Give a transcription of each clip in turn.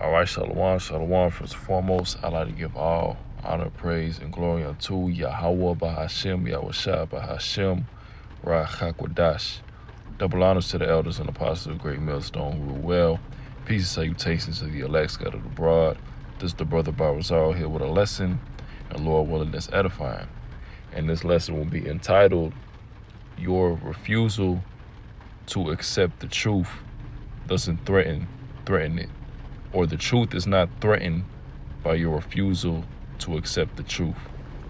All right, shalom, shalom. First and foremost, I'd like to give all honor, praise, and glory unto Yahweh Bahashem, Yahushua Bahashem, Rachakwadash. Double honors to the elders and apostles of Great Millstone who rule well. Peace and salutations to the elect scattered abroad. This is the brother Barazaro here with a lesson, and Lord willing, that's edifying. And this lesson will be entitled, Your Refusal to Accept the Truth Doesn't Threaten It. Or the truth is not threatened by your refusal to accept the truth.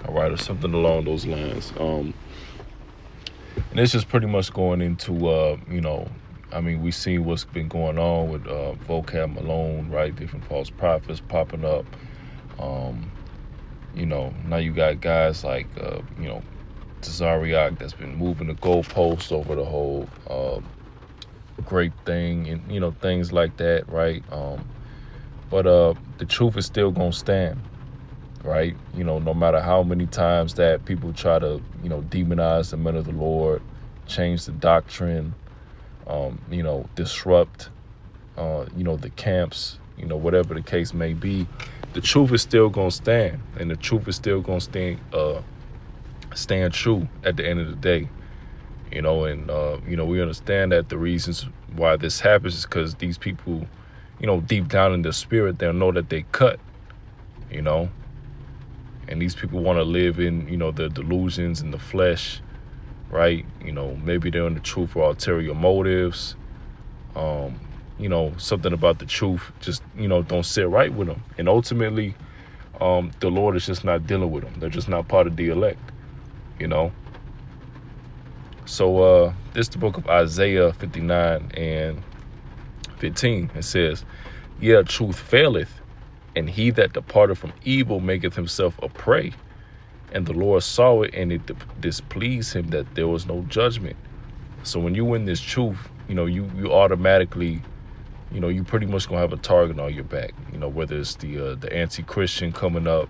All right, or something along those lines. And it's just pretty much going into, we see what's been going on with vocab Malone, right? Different false prophets popping up. Now you got guys like, Tazariak that's been moving the goalposts over the whole grape thing and, things like that, right? But the truth is still going to stand, right? No matter how many times that people try to, demonize the men of the Lord, change the doctrine, disrupt, the camps, whatever the case may be, the truth is still going to stand, and the truth is still going to stand true at the end of the day, we understand that the reasons why this happens is because these people, deep down in their spirit, they'll know that they cut, and these people want to live in, the delusions and the flesh, right? Maybe they're in the truth for ulterior motives. Something about the truth just, don't sit right with them. And ultimately, the Lord is just not dealing with them. They're just not part of the elect, So this is the book of Isaiah 59 and 15. It says, truth faileth, and he that departed from evil maketh himself a prey. And the Lord saw it, and it displeased him that there was no judgment. So when you win this truth, you automatically, you pretty much gonna have a target on your back. Whether it's the anti-Christian coming up,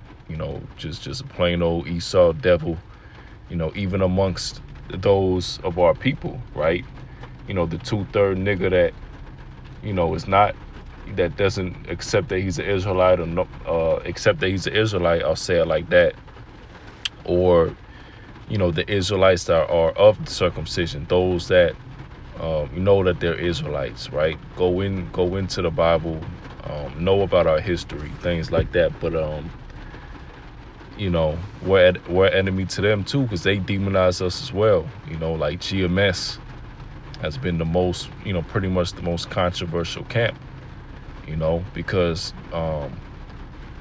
just a plain old Esau devil, even amongst those of our people, right? The 2/3 nigga that, is not, that doesn't accept that he's an Israelite or no, accept that he's an Israelite, I'll say it like that. Or, the Israelites that are of the circumcision, those that know that they're Israelites, right? Go into the Bible, know about our history, things like that. But we're enemy to them too, because they demonize us as well. Like GMS has been the most, pretty much the most controversial camp, because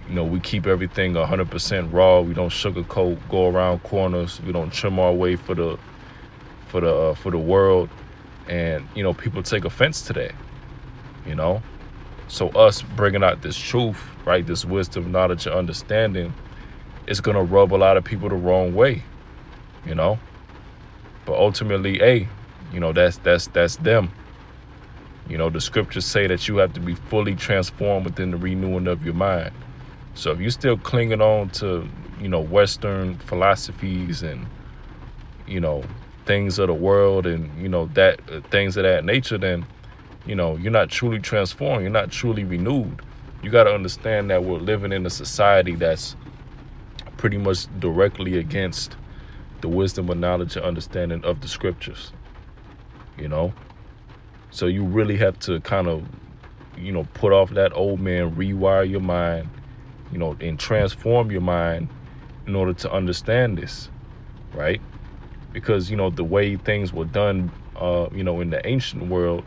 we keep everything 100% raw. We don't sugarcoat, go around corners. We don't trim our way for the world, and people take offense to that. So us bringing out this truth, right, this wisdom, knowledge, and understanding, it's gonna rub a lot of people the wrong way, But ultimately, that's them. The scriptures say that you have to be fully transformed within the renewing of your mind. So if you're still clinging on to, Western philosophies and, things of the world and, that things of that nature, then, you're not truly transformed. You're not truly renewed. You got to understand that we're living in a society that's pretty much directly against the wisdom and knowledge and understanding of the scriptures, So you really have to kind of, put off that old man, rewire your mind, and transform your mind in order to understand this, right? Because, the way things were done, in the ancient world,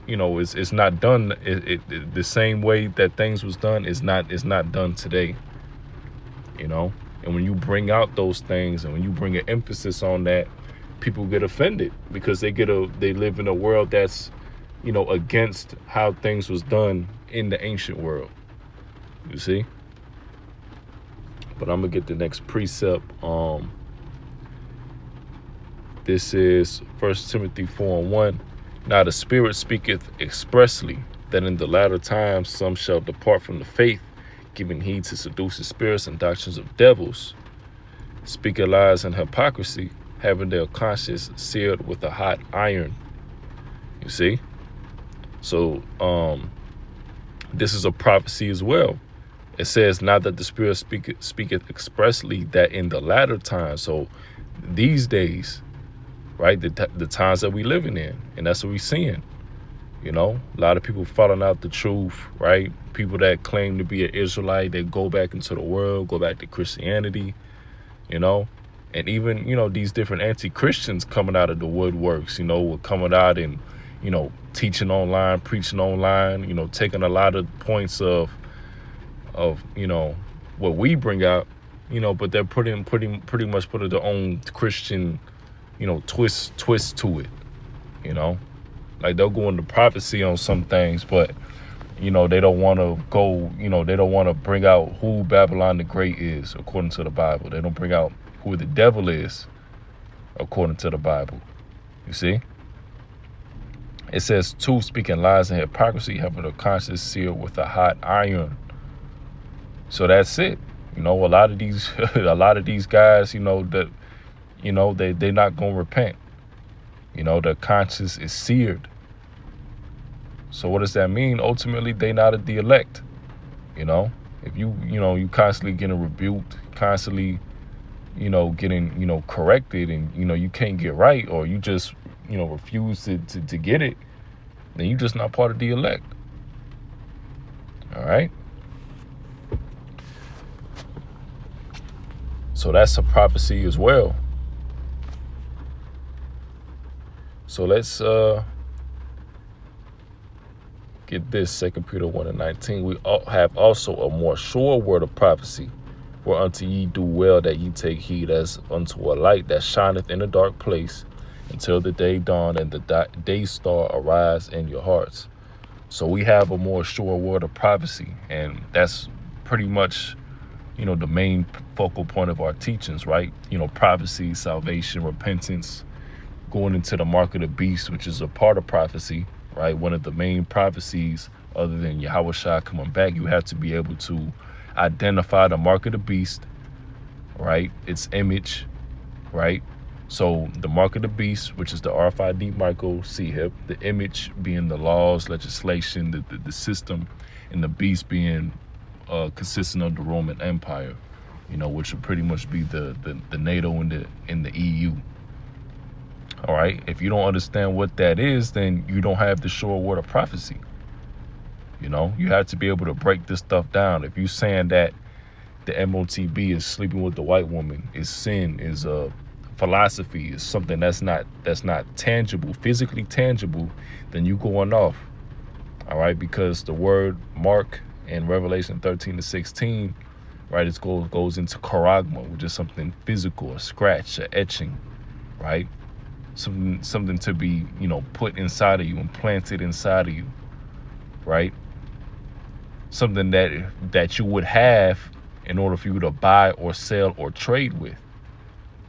it's not done. The same way that things was done is not done today, And when you bring out those things and when you bring an emphasis on that, people get offended because they live in a world that's, against how things was done in the ancient world. You see? But I'm gonna get the next precept. This is 1 Timothy 4:1. Now the Spirit speaketh expressly that in the latter times some shall depart from the faith, giving heed to seducing spirits and doctrines of devils, speaking lies and hypocrisy, having their conscience seared with a hot iron. You see? So this is a prophecy as well. It says, not that the Spirit speaketh expressly that in the latter times. So these days, right, the times that we living in, and that's what we're seeing. You know, a lot of people falling out the truth, right? People that claim to be an Israelite, they go back into the world, go back to Christianity, you know, and even, you know, these different anti-Christians coming out of the woodworks, you know, coming out and, you know, teaching online, preaching online, you know, taking a lot of points of, you know, what we bring out, you know, but they're pretty much putting their own Christian, you know, twist to it, you know. Like, they'll go into prophecy on some things, but, you know, they don't want to go, you know, they don't want to bring out who Babylon the Great is, according to the Bible. They don't bring out who the devil is, according to the Bible. You see? It says, two, speaking lies and hypocrisy, having a conscience seared with a hot iron. So that's it. You know, a lot of these guys, you know, that, you know, they're not going to repent. You know, their conscience is seared. So what does that mean? Ultimately, they not the elect. You know, if you know, you constantly getting rebuked, constantly, you know, getting, you know, corrected, and, you know, you can't get right, or you just, you know, refuse to get it, then you just not part of the elect. All right. So that's a prophecy as well. So let's get this, 2 Peter 1:19. We have also a more sure word of prophecy, whereunto ye do well that ye take heed, as unto a light that shineth in a dark place, until the day dawn and the day star arise in your hearts. So we have a more sure word of prophecy, and that's pretty much, you know, the main focal point of our teachings, right? You know, prophecy, salvation, repentance, going into the mark of the beast, which is a part of prophecy, right? One of the main prophecies, other than Yahushua coming back, you have to be able to identify the mark of the beast, right? Its image, right? So the mark of the beast, which is the RFID micro C-hip, the image being the laws, legislation, the system, and the beast being consistent of the Roman Empire, you know, which would pretty much be the NATO and the EU. All right. If you don't understand what that is, then you don't have the sure word of prophecy. You know, you have to be able to break this stuff down. If you're saying that the MOTB is sleeping with the white woman, is sin, is a philosophy, is something that's not tangible, physically tangible, then you going off. All right, because the word mark in Revelation 13-16, right, it goes into charagma, which is something physical, a scratch, a etching, right? Something to be, you know, put inside of you and planted inside of you, right? Something that you would have in order for you to buy or sell or trade with.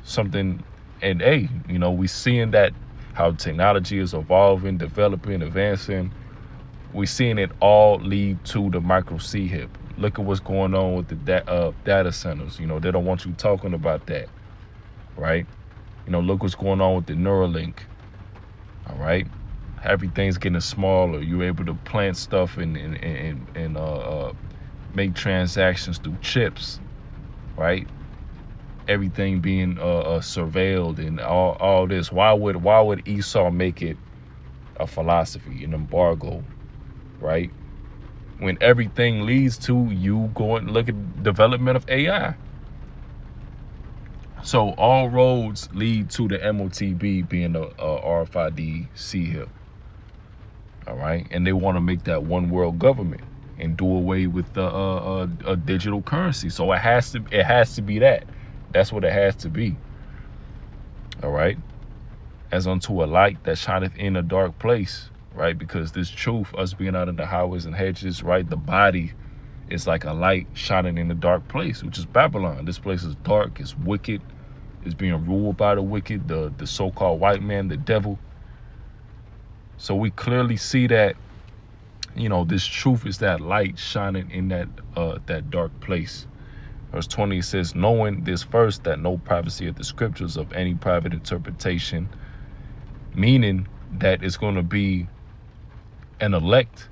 Something, and hey, you know, we seeing that how technology is evolving, developing, advancing. We seeing it all lead to the micro C-hip. Look at what's going on with the data centers. You know, they don't want you talking about that, right? You know, look what's going on with the Neuralink. All right, everything's getting smaller. You're able to plant stuff and make transactions through chips, right? Everything being surveilled and all this. Why would Esau make it a philosophy, an embargo, right? When everything leads to you going, look at development of AI. So all roads lead to the MOTB being the RFID C-hip. All right, and they want to make that one world government and do away with the a digital currency. So it has to be that. That's what it has to be. All right, as unto a light that shineth in a dark place, right? Because this truth, us being out in the highways and hedges, right? The body is like a light shining in a dark place, which is Babylon. This place is dark, it's wicked, it's being ruled by the wicked, the so-called white man, the devil. So we clearly see that, you know, this truth is that light shining in that dark place. Verse 20 says, knowing this first, that no prophecy of the scriptures of any private interpretation, meaning that it's going to be an elect,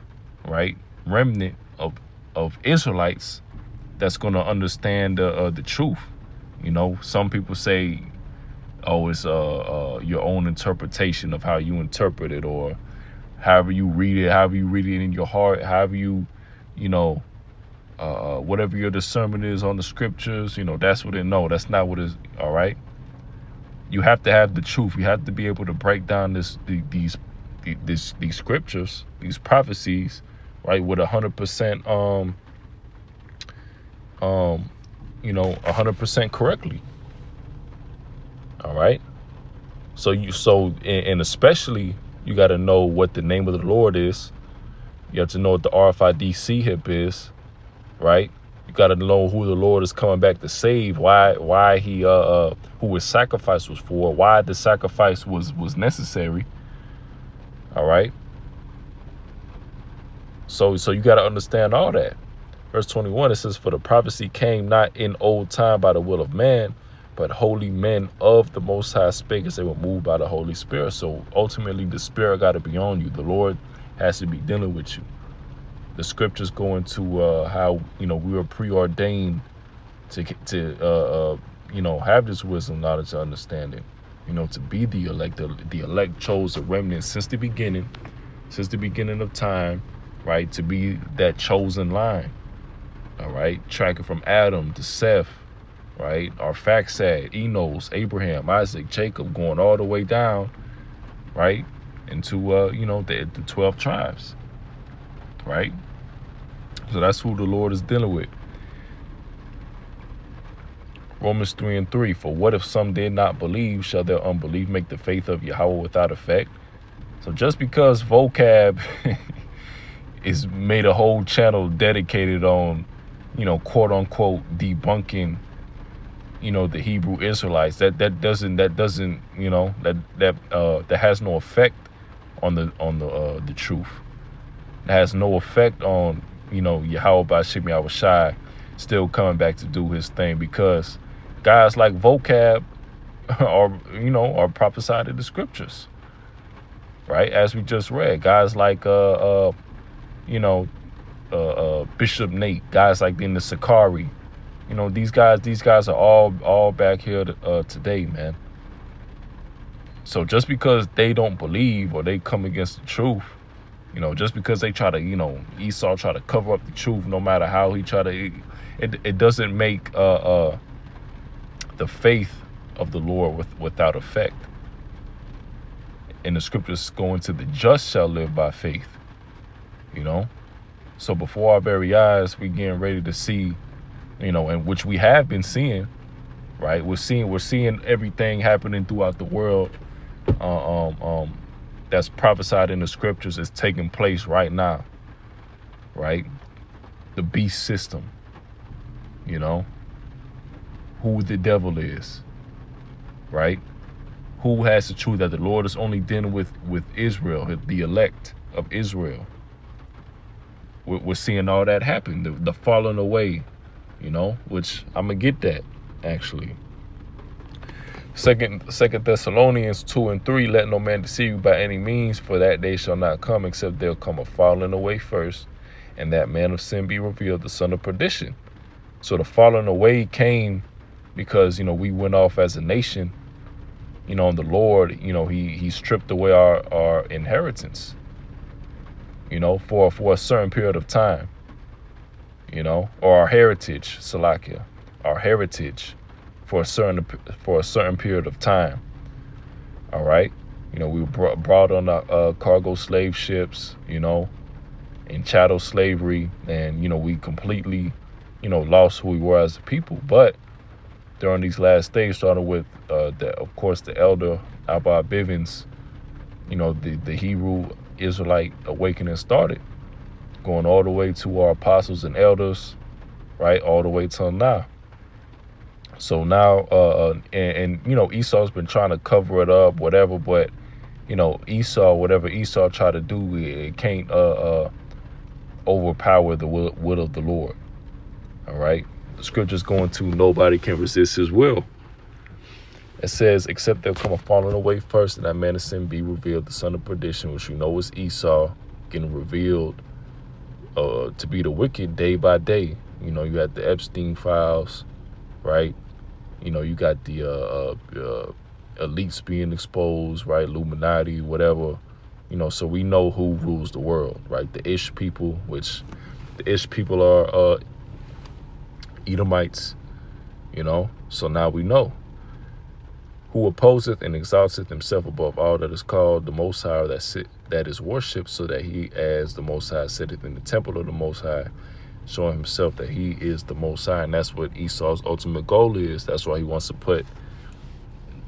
right, remnant Israelites that's going to understand the truth. Some people say, oh, it's your own interpretation of how you interpret it, or however you read it in your heart, however you whatever your discernment is on the scriptures, that's what it. No, that's not what it's. All right. You have to have the truth. You have to be able to break down these scriptures, these prophecies, right, with 100%, 100% correctly. All right. And especially you got to know what the name of the Lord is. You have to know what the RFID hip is, right? You got to know who the Lord is coming back to save, why he who his sacrifice was for, why the sacrifice was necessary. All right. So you got to understand all that. Verse 21, it says, for the prophecy came not in old time by the will of man, but holy men of the Most High spake as they were moved by the Holy Spirit. So ultimately, the Spirit got to be on you. The Lord has to be dealing with you. The scriptures go into how we were preordained to have this wisdom, knowledge, and understanding. To be the elect. The elect chose a remnant since the beginning of time, right? To be that chosen line. All right, tracking from Adam to Seth, right? Arphaxad, Enos, Abraham, Isaac, Jacob, going all the way down, right, into the 12 tribes, right? So that's who the Lord is dealing with. Romans 3:3, for what if some did not believe? Shall their unbelief make the faith of Yahweh without effect? So just because vocab is made a whole channel dedicated on, quote unquote, debunking, the Hebrew Israelites, that has no effect on the truth. It has no effect on, Yahweh Bashim Yahushai still coming back to do his thing, because guys like vocab are prophesied in the scriptures, right? As we just read, guys like Bishop Nate, guys like in the Sakari, these guys are all back here today, man. So just because they don't believe or they come against the truth, just because they try to, Esau try to cover up the truth, no matter how he try to, it doesn't make the faith of the Lord without effect. And the scriptures go into the just shall live by faith, So before our very eyes, we getting ready to see, and which we have been seeing, right? We're seeing everything happening throughout the world. That's prophesied in the scriptures is taking place right now, right? The beast system, who the devil is, right? Who has the truth that the Lord is only dealing with Israel, the elect of Israel. We're seeing all that happen, the falling away, which I'm gonna get that actually. Second Thessalonians 2:3, let no man deceive you by any means, for that day shall not come except there'll come a falling away first, and that man of sin be revealed, the son of perdition. So the falling away came because we went off as a nation, and the Lord, he stripped away our inheritance, for a certain period of time, or our heritage, Salakia, our heritage. For a certain period of time. All right, we were brought on cargo slave ships, in chattel slavery, and we completely, lost who we were as a people. But during these last days, starting with the elder Abba Bivens, the Hebrew Israelite awakening started, going all the way to our apostles and elders, right, all the way till now. So now, Esau's been trying to cover it up, whatever, but, whatever Esau tried to do, it can't overpower the will of the Lord. All right. The scriptures go into nobody can resist his will. It says, except there come a falling away first, and that man of sin be revealed, the son of perdition, which is Esau, getting revealed to be the wicked day by day. You know, you had the Epstein files, right? You know, you got the elites being exposed, right? Illuminati, whatever. You know, so we know who rules the world, right? The Ish people, which the Ish people are Edomites, you know. So now we know. Who opposeth and exalteth himself above all that is called the Most High, that is worshipped, so that he, as the Most High, sitteth in the temple of the Most High, showing himself that he is the Most High. And that's what Esau's ultimate goal is. That's why he wants to put,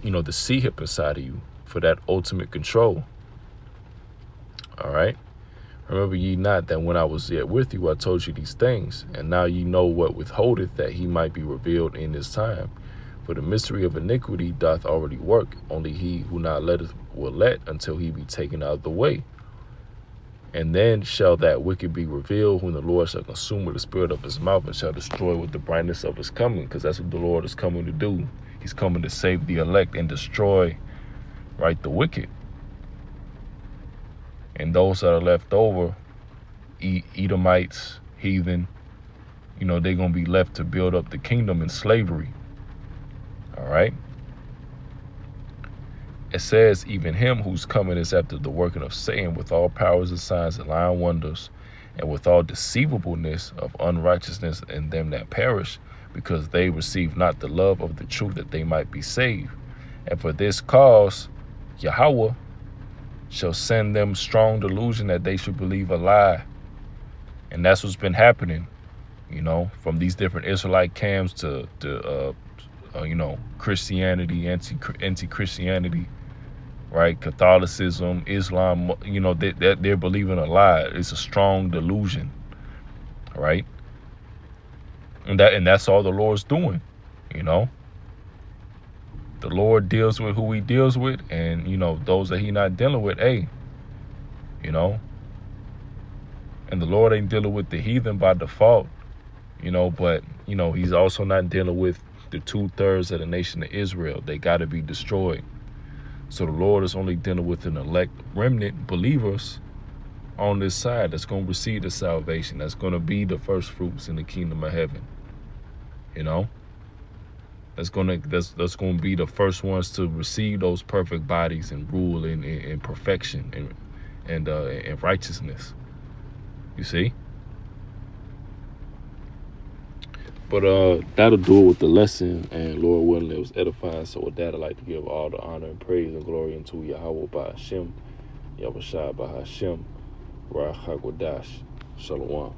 you know, the C-hip inside of you for that ultimate control. All right? Remember ye not that when I was yet with you, I told you these things, and now ye know what withholdeth, that he might be revealed in his time. For the mystery of iniquity doth already work. Only he who not letteth will let until he be taken out of the way. And then shall that wicked be revealed, whom the Lord shall consume with the spirit of his mouth, and shall destroy with the brightness of his coming. Because that's what the Lord is coming to do. He's coming to save the elect and destroy, right, the wicked. And those that are left over, Edomites, heathen, you know, they're going to be left to build up the kingdom in slavery. All right. It says, even him whose coming is after the working of Satan, with all powers and signs and lying wonders, and with all deceivableness of unrighteousness in them that perish, because they receive not the love of the truth, that they might be saved. And for this cause, Yahweh shall send them strong delusion, that they should believe a lie. And that's what's been happening, you know, from these different Israelite camps to you know, Christianity, anti-Christianity, right? Catholicism, Islam, you know, they're believing a lie. It's a strong delusion, right? And that's all the Lord's doing, you know. The Lord deals with who he deals with, and, you know, those that he not dealing with, hey, you know. And the Lord ain't dealing with the heathen by default, you know, but, you know, he's also not dealing with the 2/3 of the nation of Israel. They got to be destroyed. So the Lord is only dealing with an elect remnant believers on this side that's going to receive the salvation. That's going to be the first fruits in the kingdom of heaven. You know, that's going to be the first ones to receive those perfect bodies and rule in perfection and righteousness. You see? But that'll do it with the lesson, and Lord willing, it was edifying. So with that, I'd like to give all the honor and praise and glory unto Yahweh by Hashem, Yahushua by Hashem, Ruach HaKodesh. Shalom.